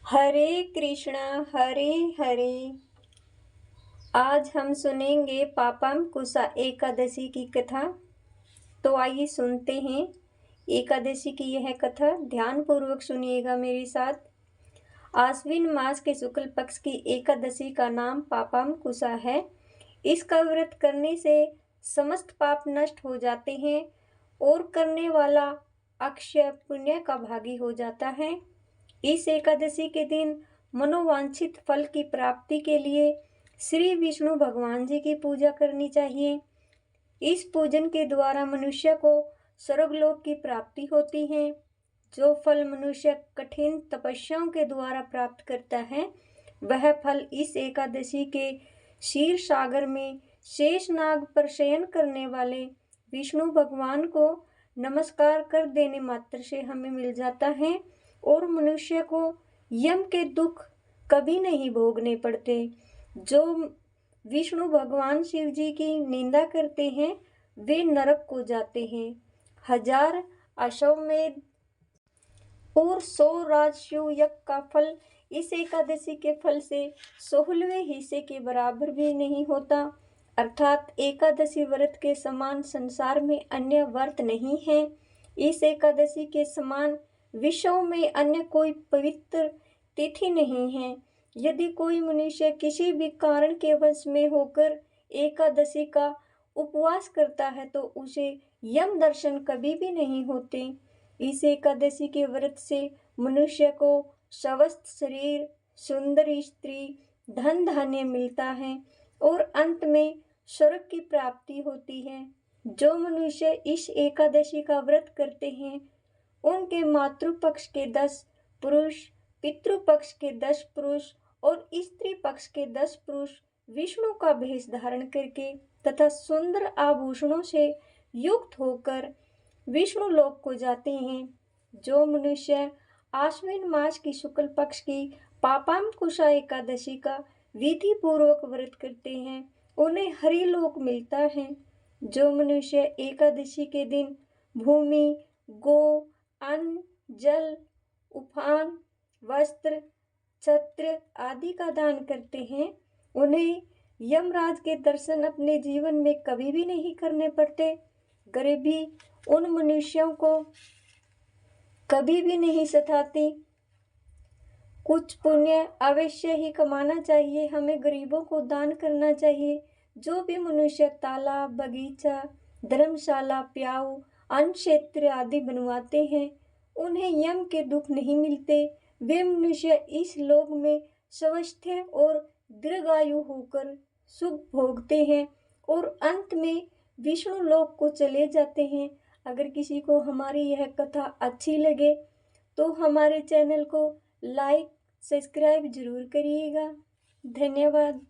हरे कृष्णा हरे हरे। आज हम सुनेंगे पापांकुशा एकादशी की कथा। तो आइए सुनते हैं एकादशी की यह कथा। ध्यान पूर्वक सुनिएगा मेरे साथ। आश्विन मास के शुक्ल पक्ष की एकादशी का नाम पापांकुशा है। इसका व्रत करने से समस्त पाप नष्ट हो जाते हैं और करने वाला अक्षय पुण्य का भागी हो जाता है। इस एकादशी के दिन मनोवांछित फल की प्राप्ति के लिए श्री विष्णु भगवान जी की पूजा करनी चाहिए। इस पूजन के द्वारा मनुष्य को स्वर्गलोक की प्राप्ति होती है। जो फल मनुष्य कठिन तपस्याओं के द्वारा प्राप्त करता है, वह फल इस एकादशी के क्षीर सागर में शेषनाग पर शयन करने वाले विष्णु भगवान को नमस्कार कर देने मात्र से हमें मिल जाता है और मनुष्य को यम के दुख कभी नहीं भोगने पड़ते। जो विष्णु भगवान शिव जी की निंदा करते हैं, वे नरक को जाते हैं। 1000 अश्वमेध और 100 राजसूय यज्ञ का फल इस एकादशी के फल से 16वें हिस्से के बराबर भी नहीं होता। अर्थात एकादशी व्रत के समान संसार में अन्य व्रत नहीं है। इस एकादशी के समान विश्व में अन्य कोई पवित्र तिथि नहीं है। यदि कोई मनुष्य किसी भी कारण के वश में होकर एकादशी का उपवास करता है तो उसे यम दर्शन कभी भी नहीं होते। इस एकादशी के व्रत से मनुष्य को स्वस्थ शरीर, सुंदर स्त्री, धन धान्य मिलता है और अंत में स्वर्ग की प्राप्ति होती है। जो मनुष्य इस एकादशी का व्रत करते हैं, उनके मातृपक्ष के 10 पुरुष, पितृपक्ष के 10 पुरुष और स्त्री पक्ष के 10 पुरुष विष्णु का भेष धारण करके तथा सुंदर आभूषणों से युक्त होकर विष्णु लोक को जाते हैं। जो मनुष्य आश्विन मास की शुक्ल पक्ष की पापांकुशा एकादशी का विधि पूर्वक व्रत करते हैं, उन्हें हरिलोक मिलता है। जो मनुष्य एकादशी के दिन भूमि, गो, अन्न, जल, उफान, वस्त्र, छत्र आदि का दान करते हैं, उन्हें यमराज के दर्शन अपने जीवन में कभी भी नहीं करने पड़ते। गरीबी उन मनुष्यों को कभी भी नहीं सताती। कुछ पुण्य अवश्य ही कमाना चाहिए। हमें गरीबों को दान करना चाहिए। जो भी मनुष्य तालाब, बगीचा, धर्मशाला, प्याऊ, अन्न क्षेत्र आदि बनवाते हैं, उन्हें यम के दुख नहीं मिलते। वे मनुष्य इस लोक में स्वस्थ और दीर्घायु होकर सुख भोगते हैं और अंत में विष्णु लोक को चले जाते हैं। अगर किसी को हमारी यह कथा अच्छी लगे तो हमारे चैनल को लाइक, सब्सक्राइब जरूर करिएगा। धन्यवाद।